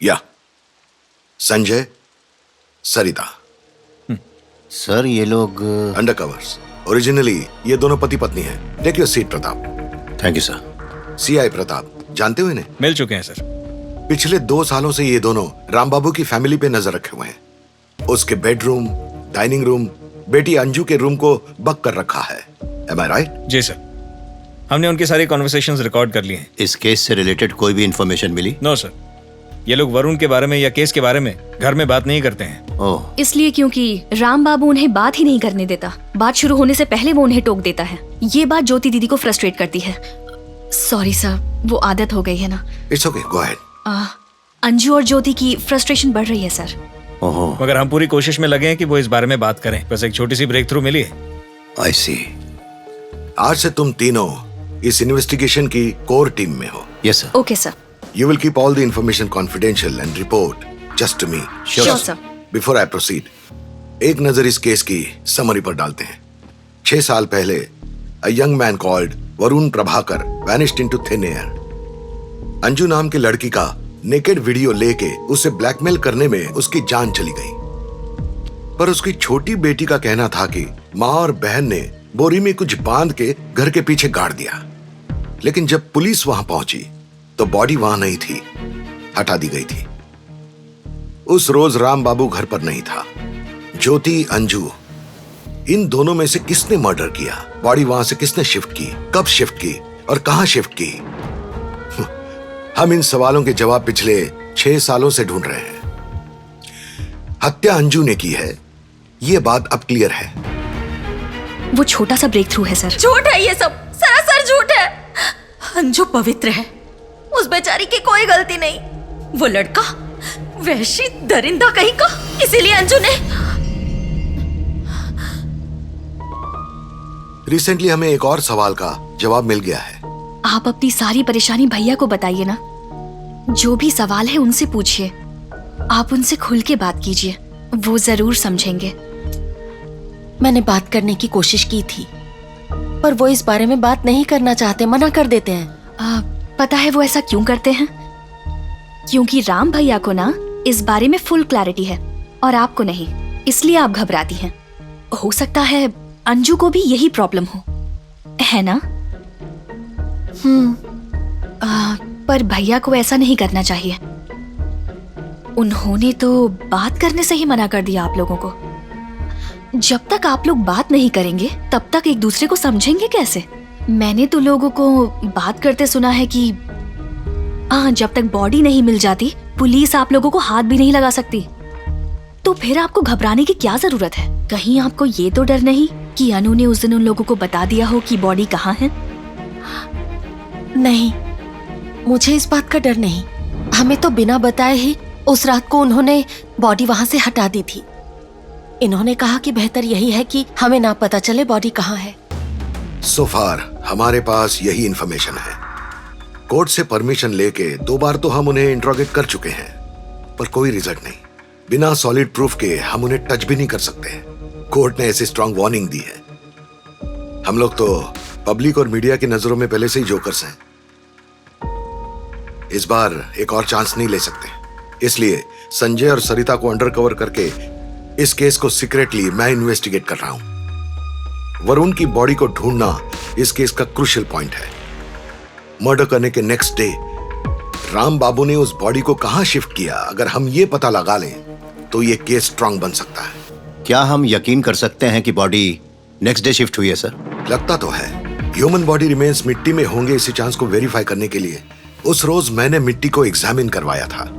या संजय, सरिता। सर ये लोग अंडरकवर्स। ओरिजिनली ये दोनों पति पत्नी हैं। Take your seat Pratap. Thank you sir. CI Pratap, जानते हो इन्हें? मिल चुके हैं सर। पिछले 2 सालों से ये दोनों राम बाबू की फैमिली पे नजर रखे हुए हैं। उसके बेडरूम, डाइनिंग रूम, बेटी अंजू के रूम को बक कर रखा है। Am I right? जी सर, हमने उनकी सारी कॉन्वर्सेशंस रिकॉर्ड कर ली हैं। इस केस से रिलेटेड कोई भी इंफॉर्मेशन मिली? नो सर, ये लोग वरुण के बारे में या केस के बारे में घर में बात नहीं करते हैं। ओह, इसलिए क्योंकि राम बाबू उन्हें बात ही नहीं करने देता। बात शुरू होने से पहले वो उन्हें टोक देता है। ये बात ज्योति दीदी को फ्रस्ट्रेट करती है। सॉरी सर, वो आदत हो गई है ना। It's okay, go ahead. Anju और ज्योति की फ्रस्ट्रेशन बढ़ रही है सर। ओहो, मगर हम पूरी कोशिश में लगे हैं कि वो इस बारे में बात करें। बस एक छोटी सी ब्रेक थ्रू मिली है। आई सी। आज से तुम तीनों इस इन्वेस्टिगेशन की कोर टीम में हो। Yes sir. Okay sir. You will keep all the information confidential and report just to me. Sure sir. Before I proceed, एक नजर इस केस की समरी पर डालते हैं। 6 साल पहले a young man called Varun Prabhakar vanished into thin air. Anju नाम की लड़की का नेकेड वीडियो लेके उसे ब्लैकमेल करने में उसकी जान चली गई। पर उसकी छोटी बेटी का कहना था कि माँ और बहन ने बोरी में कुछ बांध के घर के पीछे गाड़ दिया। लेकिन जब पुलिस वहां पहुंची तो बॉडी वहां नहीं थी, हटा दी गई थी। उस रोज राम बाबू घर पर नहीं था। ज्योति, अंजू, इन दोनों में से किसने मर्डर किया? बॉडी वहां से किसने शिफ्ट की? कब शिफ्ट की और कहां शिफ्ट की? हम इन सवालों के जवाब पिछले 6 सालों से ढूंढ रहे हैं। हत्या अंजू ने की है, यह बात अब क्लियर है। वो छोटा सा ब्रेक थ्रू है सर। झूठ है ये सब, सरासर झूठ है। अंजू पवित्र है, उस बेचारी की कोई गलती नहीं। वो लड़का वैशी दरिंदा कहीं का, इसीलिए अंजू ने। रिसेंटली हमें एक और सवाल का जवाब मिल गया है। आप अपनी सारी परेशानी भैया को बताइए ना। जो भी सवाल है उनसे पूछिए। आप उनसे खुल के बात कीजिए, वो जरूर समझेंगे। मैंने बात करने की कोशिश की थी, पर वो इस बारे में बात नहीं करना चाहते, मना कर देते हैं। पता है वो ऐसा क्यों करते हैं? क्योंकि राम भैया को ना इस बारे में फुल क्लैरिटी है और आपको नहीं, इसलिए आप घबराती हैं। हो सकता है अंजू को भी यही प्रॉब्लम हो, है ना? पर भैया को ऐसा नहीं करना चाहिए। उन्होंने तो बात करने से ही मना कर दिया आप लोगों को। जब तक आप लोग बात नहीं करेंगे तब तक एक दूसरे को समझेंगे कैसे? मैंने तो लोगों को बात करते सुना है कि जब तक बॉडी नहीं मिल जाती पुलिस आप लोगों को हाथ भी नहीं लगा सकती। तो फिर आपको घबराने की क्या जरूरत है? कहीं आपको ये तो डर नहीं कि अनु ने उस दिन उन लोगों को बता दिया हो कि बॉडी कहाँ है? नहीं, मुझे इस बात का डर नहीं। हमें तो बिना बताए ही उस रात को उन्होंने बॉडी वहां से हटा दी थी। इन्होंने कहा कि बेहतर यही है कि हमें ना पता चले बॉडी कहाँ है। सो फार हमारे पास यही इंफॉर्मेशन है। कोर्ट से परमिशन लेके 2 बार तो हम उन्हें इंट्रोगेट कर चुके हैं, पर कोई रिजल्ट नहीं। बिना सॉलिड प्रूफ के हम उन्हें टच भी नहीं कर सकते। कोर्ट ने ऐसी स्ट्रांग वार्निंग दी है। हम लोग तो पब्लिक और मीडिया की नजरों में पहले से ही जोकर्स हैं। इस बार एक और चांस नहीं ले सकते, इसलिए संजय और सरिता को अंडर कवर करके इस केस को सीक्रेटली मैं इन्वेस्टिगेट कर रहा हूं। वरुण की बॉडी को ढूंढना इस केस का क्रूशियल पॉइंट है। मर्डर करने के नेक्स्ट डे राम बाबू ने उस बॉडी को कहां शिफ्ट किया, अगर हम ये पता लगा लें तो ये केस स्ट्रांग बन सकता है। क्या हम यकीन कर सकते हैं कि बॉडी नेक्स्ट डे शिफ्ट हुई है सर? लगता तो है। ह्यूमन बॉडी रिमेन्स मिट्टी में होंगे, इसी चांस को वेरीफाई करने के लिए उस रोज मैंने मिट्टी को एग्जामिन करवाया था।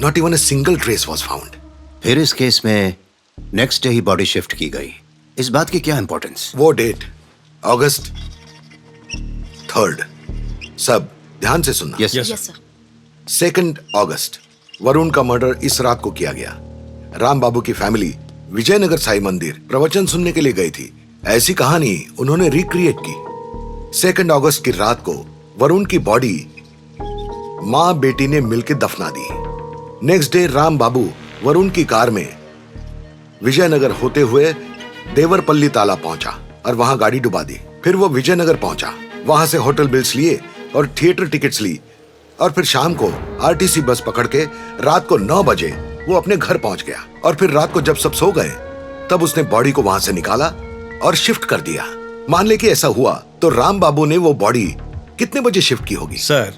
Not even a single trace was found. फिर इस केस में नेक्स्ट डे ही बॉडी शिफ्ट की गई, इस बात की क्या इंपॉर्टेंस? वो डेट अगस्त 3rd। सब ध्यान से सुनना। Yes yes sir. 2 अगस्त वरुण का मर्डर इस रात को किया गया। राम बाबू की फैमिली विजयनगर साई मंदिर प्रवचन सुनने के लिए गई थी। ऐसी कहानी उन्होंने रिक्रिएट की। 2 अगस्त की रात को वरुण की बॉडी मां बेटी ने मिलकर दफना दी। नेक्स्ट डे राम बाबू वरुण की कार में विजयनगर होते हुए देवरपल्ली ताला पहुंचा और वहां गाड़ी डुबा दी। फिर वो विजयनगर पहुंचा, वहां से होटल बिल्स लिए और थिएटर टिकट्स ली और फिर शाम को आरटीसी बस पकड़ के रात को 9 बजे वो अपने घर पहुंच गया। और फिर रात को जब सब सो गए तब उसने बॉडी को वहां से निकाला और शिफ्ट कर दिया। मान ले कि ऐसा हुआ तो राम बाबू ने वो बॉडी कितने बजे शिफ्ट की होगी? सर,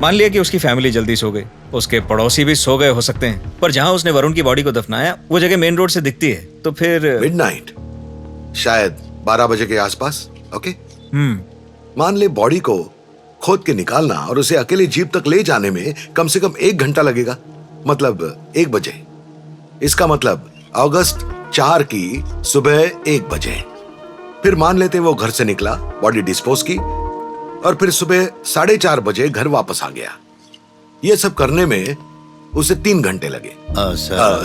मान लिया कि उसकी फैमिली जल्दी सो गई, उसके पड़ोसी भी सो गए हो सकते हैं, पर जहां उसने वरुण की बॉडी को दफनाया वो जगह मेन रोड से दिखती है, तो फिर मिडनाइट, शायद 12 बजे के आसपास। ओके, मान ले बॉडी को खोद के निकालना और उसे अकेले जीप तक ले जाने में कम से कम 1 घंटा लगेगा, मतलब 1 बजे। इसका मतलब अगस्त 4 की सुबह 1 बजे। फिर मान लेते वो घर से निकला, बॉडी डिस्पोज की और फिर सुबह 4:30 बजे घर वापस आ गया। ये सब करने में उसे 3 घंटे लगे।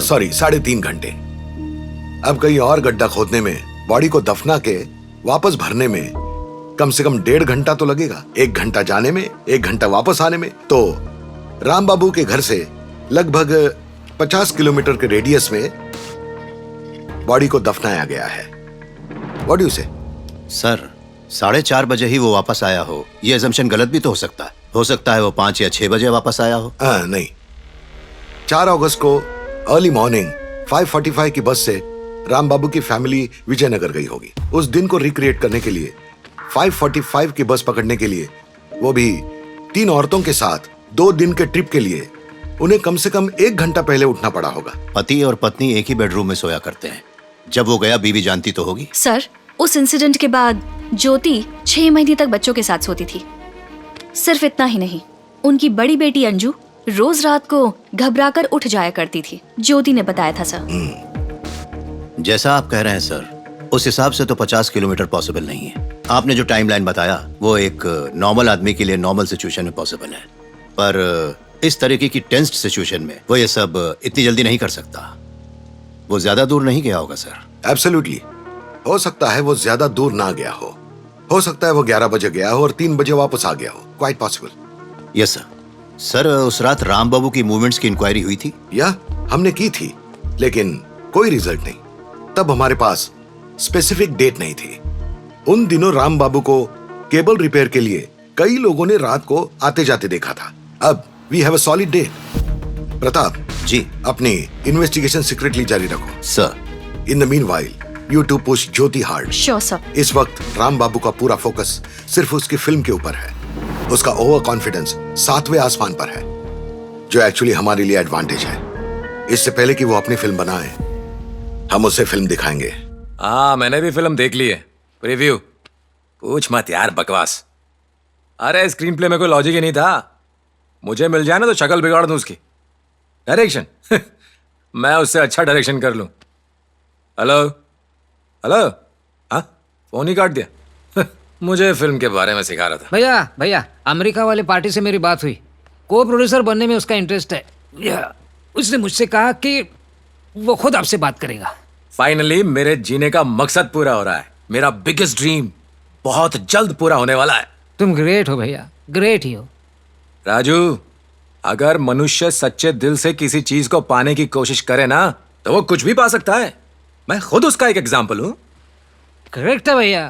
सॉरी, 3.5 घंटे। अब कहीं और गड्ढा खोदने में, बॉडी को दफना के वापस भरने में कम से कम 1.5 घंटा तो लगेगा। 1 घंटा जाने में, 1 घंटा वापस आने में। तो राम बाबू के घर से लगभग 50 किलोमीटर के रेडियस में बॉडी को दफनाया गया है। व्हाट डू यू से? सर, 4:30 बजे ही वो वापस आया हो, ये अजम्पशन गलत भी तो हो सकता है। हो सकता है वो 5 या 6 बजे वापस आया हो। नहीं, 4 अगस्त को अर्ली मॉर्निंग 5:45 की बस से राम बाबू की फैमिली विजयनगर गई होगी। उस दिन को रिक्रिएट करने के लिए 5:45 की बस पकड़ने के लिए, वो भी 3 औरतों के साथ 2 दिन के ट्रिप के लिए, उन्हें कम से कम 1 घंटा पहले उठना पड़ा होगा। पति और पत्नी एक ही बेडरूम में सोया करते हैं। जब वो गया बीवी जानती तो होगी। सर, उस इंसिडेंट के बाद ज्योति 6 महीने तक बच्चों के साथ सोती थी। सिर्फ इतना ही नहीं, उनकी बड़ी बेटी अंजू रोज रात को घबराकर उठ जाया करती थी। ज्योति ने बताया था सर। जैसा आप कह रहे हैं सर, उस हिसाब से तो 50 किलोमीटर पॉसिबल नहीं है। आपने जो टाइमलाइन बताया वो एक नॉर्मल आदमी के लिए नॉर्मल सिचुएशन में पॉसिबल है, पर इस तरीके की टेंस्ड सिचुएशन में वो ये सब इतनी जल्दी नहीं कर सकता। वो ज्यादा दूर नहीं गया होगा सर। एब्सोल्युटली, हो सकता है वो ज्यादा दूर ना गया हो सकता है वो 11 बजे गया हो और 3 बजे वापस आ गया हो। Quite possible. Yes sir. Sir, उस रात राम बाबू की मूवमेंट्स की इंक्वायरी हुई थी? या हमने की थी, लेकिन कोई रिजल्ट नहीं। तब हमारे पास स्पेसिफिक डेट नहीं थी। उन दिनों राम बाबू को केबल रिपेयर के लिए कई लोगों ने रात को आते जाते देखा था। अब we have a solid date. Pratap ji, अपनी इन्वेस्टिगेशन सीक्रेटली जारी रखो sir. In the meanwhile you two push Jyoti hard. Sure sir. इस वक्त राम बाबू का पूरा फोकस सिर्फ उसकी फिल्म के ऊपर है। उसका ओवर कॉन्फिडेंस 7वें आसमान पर है, जो एक्चुअली हमारे लिए एडवांटेज है। इससे पहले कि वो अपनी फिल्म बनाए, हम उसे फिल्म दिखाएंगे। हाँ, मैंने भी फिल्म देख ली है। प्रीव्यू पूछ मत यार, बकवास। अरे स्क्रीन प्ले में कोई लॉजिक ही नहीं था। मुझे मिल जाए ना तो शक्ल बिगाड़ दूं उसकी। डायरेक्शन मैं उससे अच्छा डायरेक्शन कर लूं। हेलो हेलो, हाँ, फोन ही काट दिया। मुझे फिल्म के बारे में सिखा रहा था। भैया अमेरिका वाले पार्टी से मेरी बात हुई। को प्रोड्यूसर बनने में उसका इंटरेस्ट है। उसने मुझसे कहा कि वो खुद आपसे बात करेगा। फाइनली मेरे जीने का मकसद पूरा हो रहा है। मेरा बिगेस्ट ड्रीम बहुत जल्द पूरा होने वाला है। तुम ग्रेट हो भैया, ग्रेट ही हो। राजू, अगर मनुष्य सच्चे दिल से किसी चीज को पाने की कोशिश करे ना, तो वो कुछ भी पा सकता है। मैं खुद उसका एक एग्जाम्पल हूं। करेक्ट है भैया,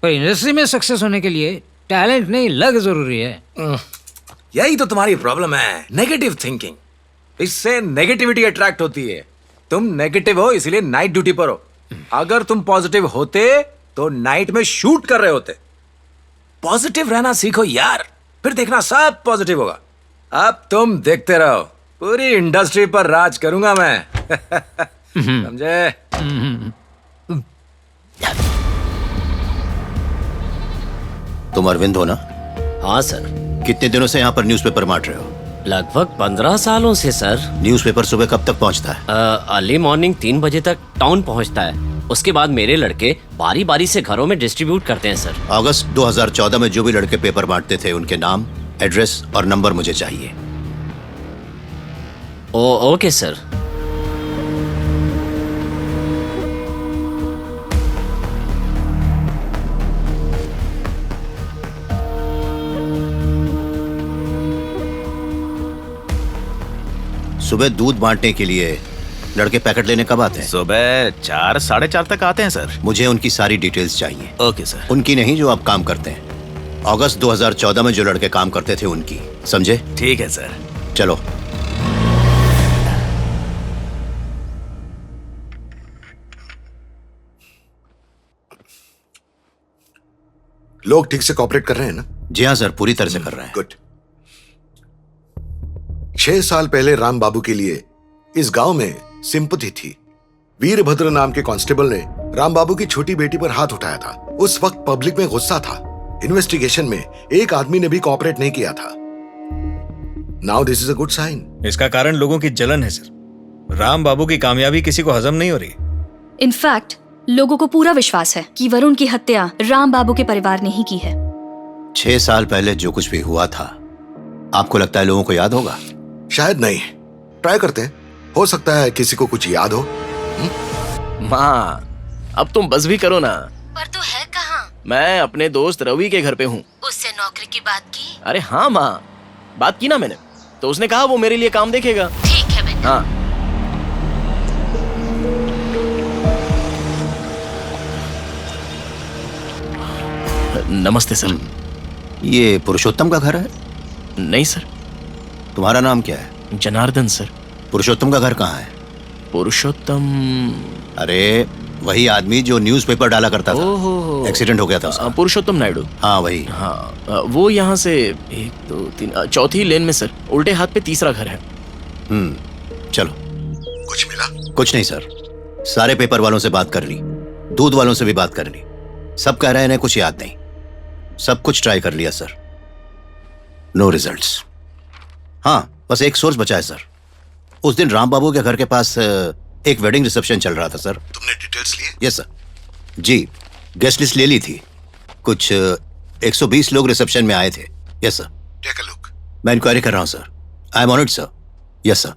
पर इंडस्ट्री में सक्सेस होने के लिए टैलेंट नहीं, लग जरूरी है। यही तो तुम्हारी प्रॉब्लम है, नेगेटिव थिंकिंग। इससे नेगेटिविटी अट्रैक्ट होती है। तुम नेगेटिव हो इसलिए नाइट ड्यूटी पर हो। अगर तुम पॉजिटिव होते तो नाइट में शूट कर रहे होते। पॉजिटिव रहना सीखो यार, फिर देखना सब पॉजिटिव होगा। अब तुम देखते रहो, पूरी इंडस्ट्री पर राज करूंगा मैं। समझे? तुम अरविंद हो ना? हाँ सर। कितने दिनों से यहाँ पर न्यूज़पेपर बांट रहे हो? लगभग 15 सालों से सर। न्यूज़पेपर सुबह कब तक पहुँचता है? अर्ली मॉर्निंग 3 बजे तक टाउन पहुँचता है। उसके बाद मेरे लड़के बारी बारी से घरों में डिस्ट्रीब्यूट करते हैं सर। अगस्त 2014 में जो भी लड़के पेपर बांटते थे, उनके नाम, एड्रेस और नंबर मुझे चाहिए। Okay sir. सुबह दूध बांटने के लिए लड़के पैकेट लेने कब आते हैं? सुबह 4 साढ़े 4 तक आते हैं सर। मुझे उनकी सारी डिटेल्स चाहिए। Okay sir. उनकी नहीं, जो आप काम करते हैं। अगस्त 2014 में जो लड़के काम करते थे उनकी, समझे? ठीक है सर। चलो। लोग ठीक से कॉपरेट कर रहे हैं ना? जी हाँ सर, पूरी तरह से कर रहे हैं। गुड। 6 साल पहले राम बाबू के लिए इस गांव में सिंपथी थी। वीरभद्र नाम के कांस्टेबल ने राम बाबू की छोटी बेटी पर हाथ उठाया था। उस वक्त पब्लिक में गुस्सा था। इन्वेस्टिगेशन में एक आदमी ने भी कॉपरेट नहीं किया था। Now this is a good sign. इसका कारण लोगों की जलन है सर। राम बाबू की कामयाबी किसी को हजम नहीं हो रही। इनफैक्ट लोगों को पूरा विश्वास है कि वरुण की हत्या राम बाबू के परिवार ने ही की है। 6 साल पहले जो कुछ भी हुआ था, आपको लगता है लोगों को याद होगा? शायद नहीं। ट्राई करते हैं, हो सकता है किसी को कुछ याद हो। माँ, अब तुम बस भी करो ना। पर तू है कहाँ? मैं अपने दोस्त रवि के घर पे हूँ। उससे नौकरी की बात की? अरे हाँ माँ, बात की ना मैंने, तो उसने कहा वो मेरे लिए काम देखेगा। ठीक है बेटा। हाँ। नमस्ते सर। ये पुरुषोत्तम का घर है? नहीं सर। तुम्हारा नाम क्या है? जनार्दन सर। पुरुषोत्तम का घर कहाँ है? पुरुषोत्तम? अरे वही आदमी जो न्यूज़पेपर डाला करता था। ओहो। एक्सीडेंट हो गया था उसका। पुरुषोत्तम नायडू। हाँ वही। हाँ, वो यहाँ से 1 2 3 चौथी लेन में सर, उल्टे हाथ पे तीसरा घर है। चलो। कुछ मिला? कुछ नहीं सर, सारे पेपर वालों से बात कर ली, दूध वालों से भी बात कर ली। सब कह रहे हैं कुछ याद नहीं। सब कुछ ट्राई कर लिया सर, नो रिजल्ट्स। हाँ, बस एक सोर्स बचा है सर। उस दिन राम बाबू के घर के पास एक वेडिंग रिसेप्शन चल रहा था सर। तुमने डिटेल्स लिए? Yes sir. जी, गेस्ट लिस्ट ले ली थी। कुछ 120 लोग रिसेप्शन में आए थे। Yes sir. Take a look. मैं इंक्वायरी कर रहा हूँ sir. I am on it sir. Yes sir.